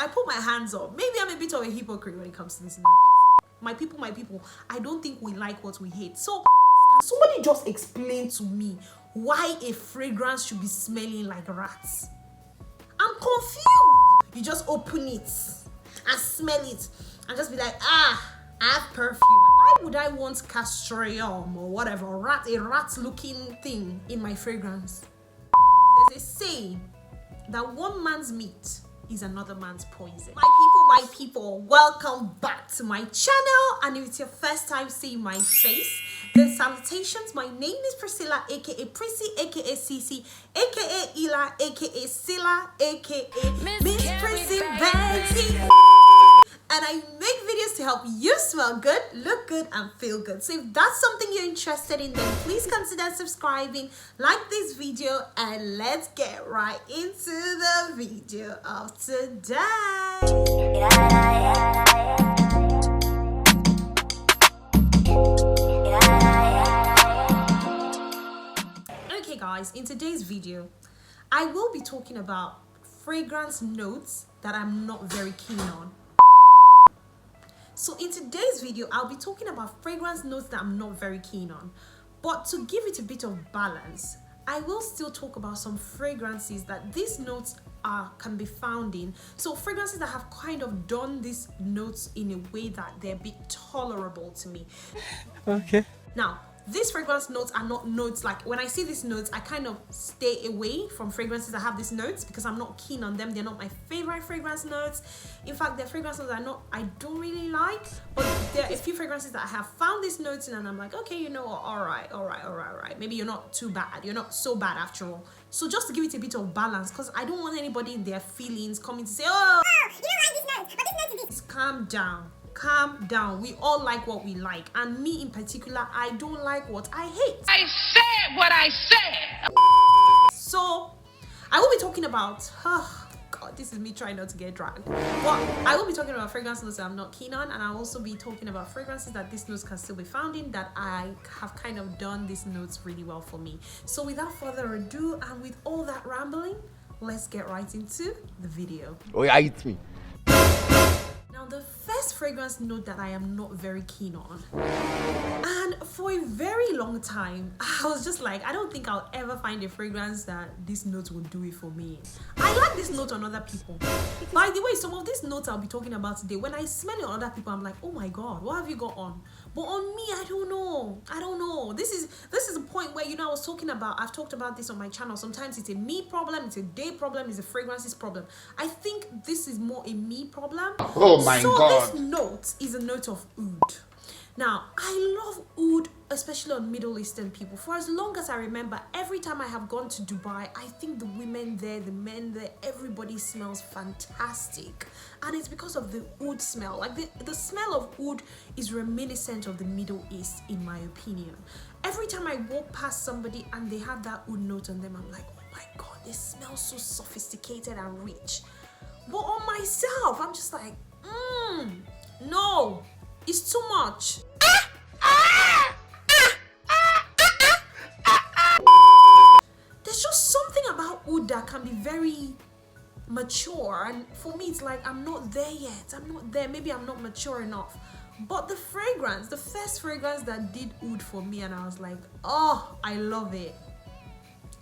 I put my hands up. Maybe I'm a bit of a hypocrite when it comes to this. My people, I don't think we like what we hate. So can somebody just explain to me why a fragrance should be smelling like rats? I'm confused. You just open it and smell it and just be like, I have perfume. Why would I want castoreum or whatever, a rat looking thing in my fragrance? There's a saying that one man's meat is another man's poison. My people, welcome back to my channel. And if it's your first time seeing my face, then salutations. My name is Priscilla, aka Prissy, aka Cece, aka Ila, aka Silla, aka Miss Prissy Betty. And I make videos to help you smell good, look good, and feel good. So if that's something you're interested in, then please consider subscribing, like this video, and let's get right into the video of today. Okay guys, in today's video, I will be talking about fragrance notes that I'm not very keen on. So in today's video, I'll be talking about fragrance notes that I'm not very keen on. But to give it a bit of balance, I will still talk about some fragrances that these notes can be found in. So fragrances that have kind of done these notes in a way that they're a bit tolerable to me. Okay. Now, these fragrance notes are not notes like when I see these notes, I kind of stay away from fragrances that have these notes because I'm not keen on them. They're not my favorite fragrance notes. In fact, they're fragrances I don't really like. But there are a few fragrances that I have found these notes in and I'm like, okay, you know what, all right. Maybe you're not too bad. You're not so bad after all. So just to give it a bit of balance, because I don't want anybody in their feelings coming to say, oh, you don't like this note, but this note is this. Calm down. We all like what we like, and me in particular, I don't like what I hate. I said what I said. So I will be talking about God, this is me trying not to get dragged. But I will be talking about fragrance notes that I'm not keen on, and I'll also be talking about fragrances that these notes can still be found in that I have kind of done these notes really well for me. So without further ado, and with all that rambling, let's get right into the video. Oh yeah, eat me. Now, the first fragrance note that I am not very keen on, and for a very long time, I was just like, I don't think I'll ever find a fragrance that this note will do it for me. I like this note on other people. By the way, some of these notes I'll be talking about today, when I smell it on other people, I'm like, oh my God, what have you got on? But on me, I don't know. This is a point where, you know, I've talked about this on my channel. Sometimes it's a me problem, it's a day problem, it's a fragrances problem. I think this is more a me problem. Oh my God. So this note is a note of oud. Now, I love oud, especially on Middle Eastern people. For as long as I remember, every time I have gone to Dubai, I think the women there, the men there, everybody smells fantastic. And it's because of the oud smell. Like the smell of oud is reminiscent of the Middle East, in my opinion. Every time I walk past somebody and they have that oud note on them, I'm like, oh my God, they smell so sophisticated and rich. But on myself, I'm just like, no, it's too much. There's just something about oud that can be very mature, and for me it's like I'm not there yet. I'm not there. Maybe I'm not mature enough. But the first fragrance that did oud for me, and I was like, oh, I love it,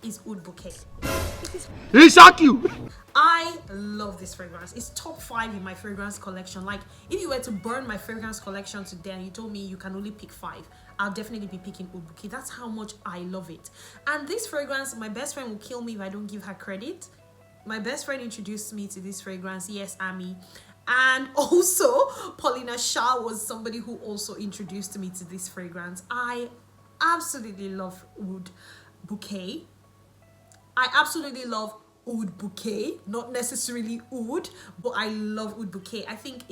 is Oud Bouquet. He shock you. I love this fragrance. It's top 5 in my fragrance collection. Like, if you were to burn my fragrance collection today and you told me you can only pick 5, I'll definitely be picking Oud Bouquet. That's how much I love it. And this fragrance, my best friend will kill me if I don't give her credit. My best friend introduced me to this fragrance. Yes, Amy. And also, Paulina Shah was somebody who also introduced me to this fragrance. I absolutely love Oud Bouquet. I absolutely love Oud Bouquet, not necessarily oud, but I love Oud Bouquet. I think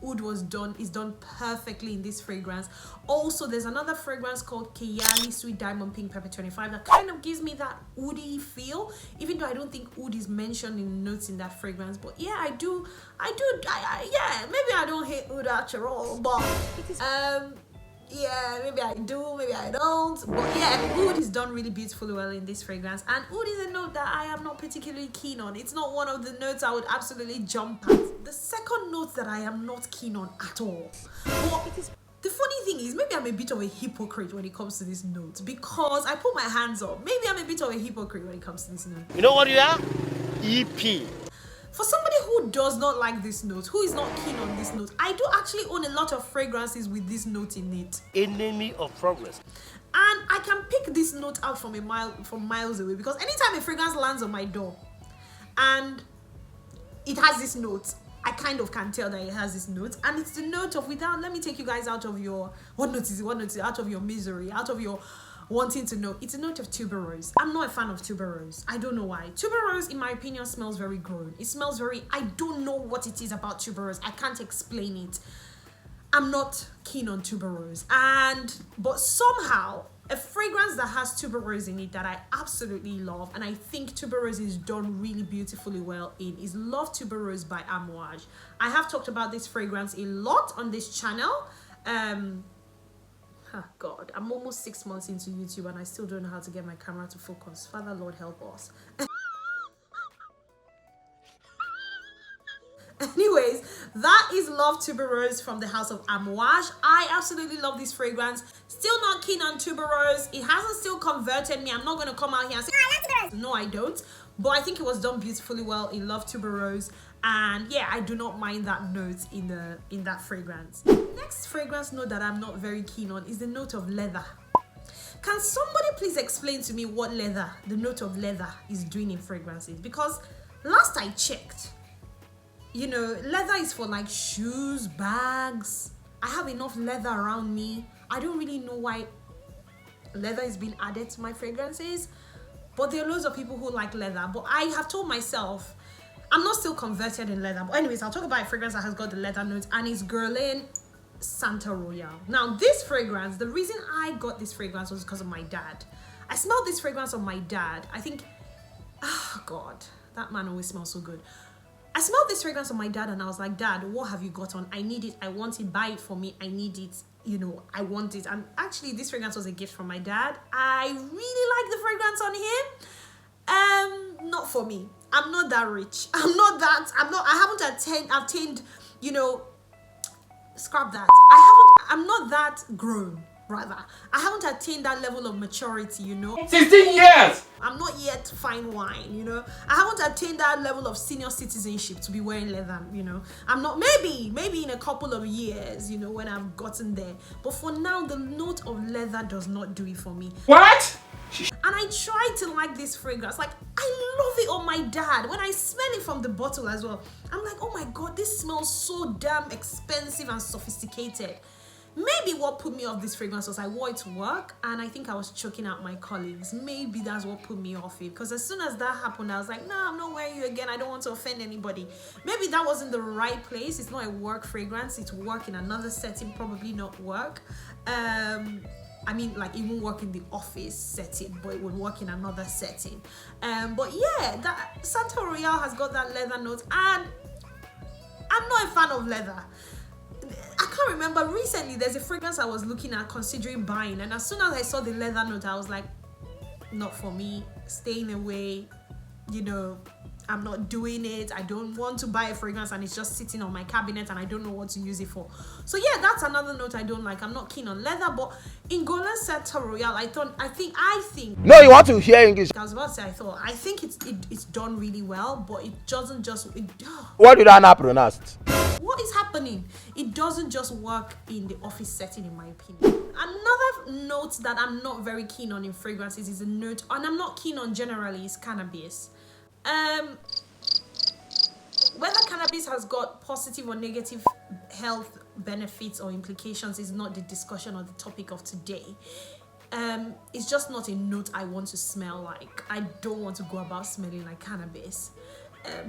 oud is done perfectly in this fragrance. Also, there's another fragrance called Kayali Sweet Diamond Pink Pepper 25 that kind of gives me that oudy feel, even though I don't think oud is mentioned in notes in that fragrance. But yeah, I yeah, maybe I don't hate oud after all, but Yeah, maybe I do, maybe I don't. But yeah, oud is done really beautifully well in this fragrance. And oud is a note that I am not particularly keen on. It's not one of the notes I would absolutely jump at. The second note that I am not keen on at all. But the funny thing is, maybe I'm a bit of a hypocrite when it comes to this note, because I put my hands up. Maybe I'm a bit of a hypocrite when it comes to this note. You know what you are? EP. For somebody who does not like this note, who is not keen on this note, I do actually own a lot of fragrances with this note in it. Enemy of progress. And I can pick this note out from miles away, because anytime a fragrance lands on my door and it has this note, I kind of can tell that it has this note. And it's the note of, without, let me take you guys out of your, what note is it, out of your misery, out of your wanting to know. It's a note of tuberose. I'm not a fan of tuberose. I don't know why. Tuberose, in my opinion, smells very grown. It smells very, I don't know what it is about tuberose. I can't explain it. I'm not keen on tuberose. But somehow, a fragrance that has tuberose in it that I absolutely love, and I think tuberose is done really beautifully well in, is Love Tuberose by Animalic. I have talked about this fragrance a lot on this channel. God, I'm almost 6 months into YouTube and I still don't know how to get my camera to focus. Father Lord, help us. Anyways, that is Love Tuberose from the house of Animalic. I absolutely love this fragrance. Still not keen on tuberose. It hasn't still converted me. I'm not going to come out here and say, no, I don't. But I think it was done beautifully well in Love Tuberose. And yeah, I do not mind that note in that fragrance. Next fragrance note that I'm not very keen on is the note of leather. Can somebody please explain to me what leather, the note of leather, is doing in fragrances? Because last I checked, you know, leather is for like shoes, bags. I have enough leather around me. I don't really know why leather is being added to my fragrances, but there are loads of people who like leather. But I have told myself, I'm not still converted in leather. But anyways, I'll talk about a fragrance that has got the leather notes, and it's Guerlain Santal Royale. Now, this fragrance, the reason I got this fragrance was because of my dad. I smelled this fragrance on my dad. I think, oh God, that man always smells so good. I smelled this fragrance on my dad and I was like, Dad, what have you got on? I need it. I want it. Buy it for me. I need it. You know, I want it. And actually, this fragrance was a gift from my dad. I really like the fragrance on him. Not for me. I'm not that rich. I haven't attained, you know, scrap that. I'm not that grown, rather. I haven't attained that level of maturity, you know. 16 years! I'm not yet fine wine, you know. I haven't attained that level of senior citizenship to be wearing leather, you know. I'm not, maybe in a couple of years, you know, when I've gotten there. But for now, the note of leather does not do it for me. What? And I try to like this fragrance. Like, I love it on my dad. When I smell it from the bottle as well, I'm like, oh my God, this smells so damn expensive and sophisticated. Maybe what put me off this fragrance was I wore it to work and I think I was choking out my colleagues. Maybe that's what put me off it. Because as soon as that happened, I was like, no, I'm not wearing you again. I don't want to offend anybody. Maybe that wasn't the right place. It's not a work fragrance. It's work in another setting, probably not work. I mean, like even work in the office setting, but it would work in another setting. But yeah, that Santal Royale has got that leather note, and I'm not a fan of leather. I can't remember, recently there's a fragrance I was looking at considering buying, and as soon as I saw the leather note, I was like, not for me, staying away, you know, I'm not doing it. I don't want to buy a fragrance and it's just sitting on my cabinet and I don't know what to use it for. So yeah, that's another note I don't like. I'm not keen on leather, but in Guerlain Santal Royale, I think No, you want to hear English. I was about to say I think it's done really well, but it doesn't just What did I not pronounce? what is happening? It doesn't just work in the office setting, in my opinion. Another note that I'm not very keen on in fragrances is a note, and I'm not keen on generally, is cannabis. Whether cannabis has got positive or negative health benefits or implications is not the discussion or the topic of today. It's just not a note I want to smell like. I don't want to go about smelling like cannabis.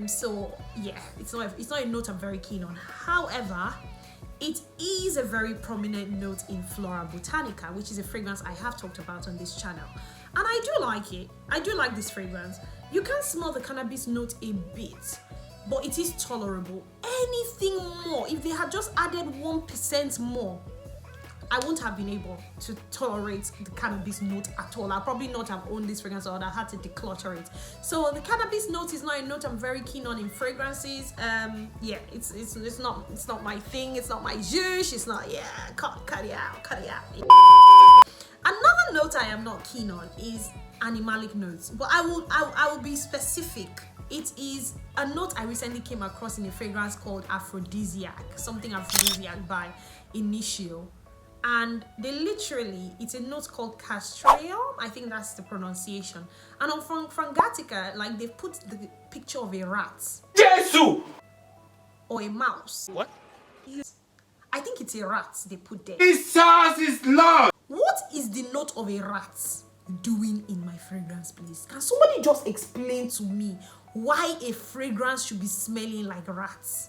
So yeah, it's not a note I'm very keen on. However, it is a very prominent note in Flora Botanica, which is a fragrance I have talked about on this channel. And I do like it. I do like this fragrance. You can smell the cannabis note a bit, but it is tolerable. Anything more, if they had just added 1% more I won't have been able to tolerate the cannabis note at all. I'll probably not have owned this fragrance, or I had to declutter it. So the cannabis note is not a note I'm very keen on in fragrances. Yeah, it's not my thing. It's not my zhuzh. It's not, yeah, cut it out. Another note I am not keen on is animalic notes, but I will be specific. It is a note I recently came across in a fragrance called Aphrodisiac, something Aphrodisiac by Initio. And they literally, it's a note called castraeum, I think that's the pronunciation. And on Frangatica, like, they've put the picture of a rat. Jesus! Or a mouse. What? I think it's a rat they put there. Jesus is Lord! What is the note of a rat doing in my fragrance, please? Can somebody just explain to me why a fragrance should be smelling like rats?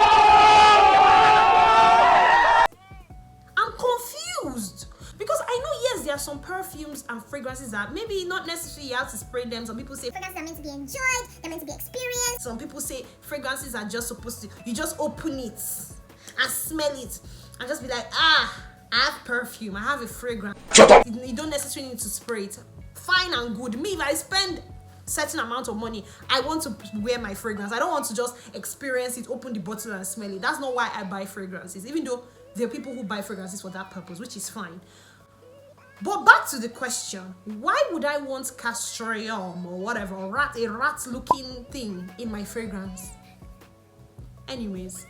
I'm confused because I know, yes, there are some perfumes and fragrances that maybe not necessarily you have to spray them. Some people say fragrances are meant to be enjoyed, they're meant to be experienced. Some people say fragrances are just supposed to, you just open it and smell it and just be like, ah, I have perfume, I have a fragrance. Shut up! You don't necessarily need to spray it. Fine and good. Me, if I spend certain amount of money, I want to wear my fragrance. I don't want to just experience it, open the bottle and smell it. That's not why I buy fragrances, even though there are people who buy fragrances for that purpose, which is fine. But back to the question, why would I want castraeum or whatever, a rat looking thing in my fragrance? Anyways,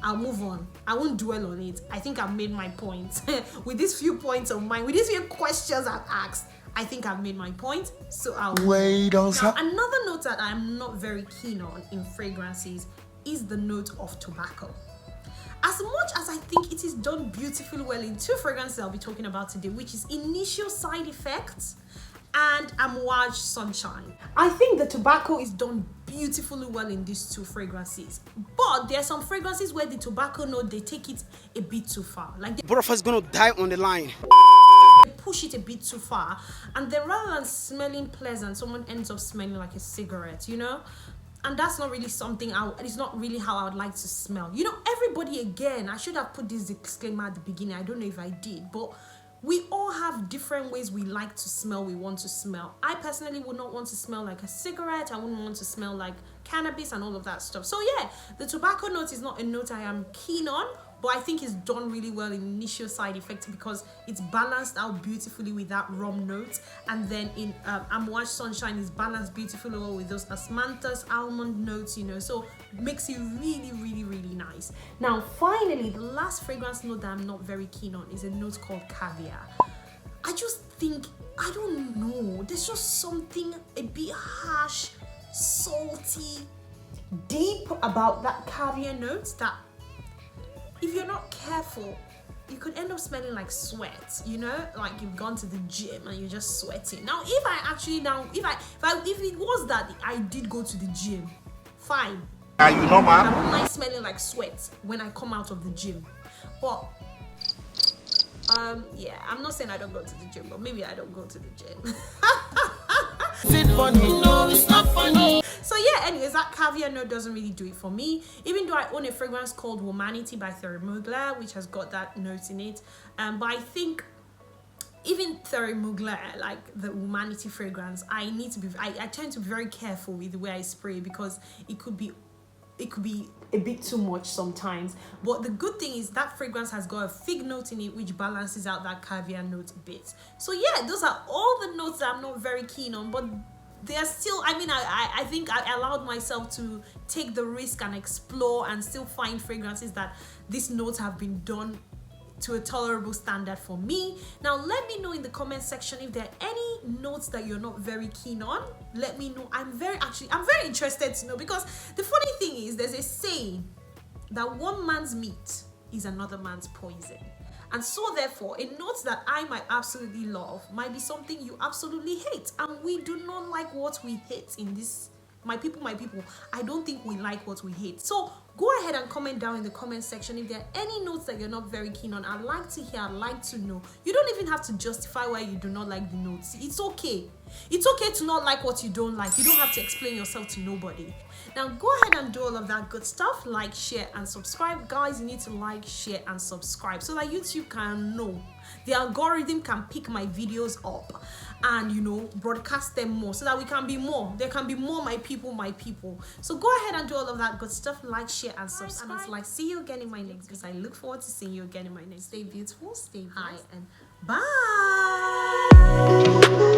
I'll move on. I won't dwell on it. I think I've made my point. With these few points of mine, with these few questions I've asked, I think I've made my point. So I'll Wait on now, another note that I'm not very keen on in fragrances is the note of tobacco. As much as I think it is done beautifully well in two fragrances I'll be talking about today, which is Initial Side Effects and Amouage Sunshine. I think the tobacco is done beautifully well in these two fragrances. But there are some fragrances where the tobacco note, they take it a bit too far. Like Both of us gonna die on the line. they push it a bit too far. And then rather than smelling pleasant, someone ends up smelling like a cigarette, you know? And that's not really something, it's not really how I would like to smell. You know, everybody, again, I should have put this disclaimer at the beginning. I don't know if I did, but we all have different ways we like to smell, we want to smell. I personally would not want to smell like a cigarette. I wouldn't want to smell like cannabis and all of that stuff. So yeah, the tobacco note is not a note I am keen on, but I think it's done really well in Initial Side Effects because it's balanced out beautifully with that rum note. And then in Amouage Sunshine is balanced beautifully well with those osmanthus, almond notes, you know, so makes it really, really, really nice. Now, finally, the last fragrance note that I'm not very keen on is a note called Caviar. I just think, I don't know, there's just something a bit harsh, salty, deep about that caviar note that if you're not careful, you could end up smelling like sweat, you know, like you've gone to the gym and you're just sweating. Now, if it was that I did go to the gym, fine. Are you normal? I don't mind smelling like sweat when I come out of the gym. But yeah, I'm not saying I don't go to the gym, but maybe I don't go to the gym. Is it funny? No, it's not funny. So yeah, anyways, that caviar note doesn't really do it for me. Even though I own a fragrance called Womanity by Thierry Mugler, which has got that note in it. But I think even Thierry Mugler, like the Womanity fragrance, I tend to be very careful with the way I spray because it could be a bit too much sometimes. But the good thing is that fragrance has got a fig note in it which balances out that caviar note a bit. So yeah, those are all the notes that I'm not very keen on, but they are still, I mean, I think I allowed myself to take the risk and explore and still find fragrances that these notes have been done to a tolerable standard for me. Now let me know in the comment section if there are any notes that you're not very keen on. Let me know. I'm very interested to know, because the funny thing is there's a saying that one man's meat is another man's poison. And so therefore, a note that I might absolutely love might be something you absolutely hate. And we do not like what we hate in this. My people, I don't think we like what we hate. So Go ahead and comment down in the comment section if there are any notes that you're not very keen on. I'd like to hear, I'd like to know. You don't even have to justify why you do not like the notes. It's okay. It's okay to not like what you don't like. You don't have to explain yourself to nobody. Now go ahead and do all of that good stuff. Like, share, and subscribe. Guys, you need to like, share, and subscribe so that YouTube can know. The algorithm can pick my videos up and, you know, broadcast them more so that we can be more. There can be more my people. So go ahead and do all of that good stuff. Like, share, and subscribe. And it's like, see you again in my next, because I look forward to seeing you again in my next. Stay beautiful, stay high, and bye.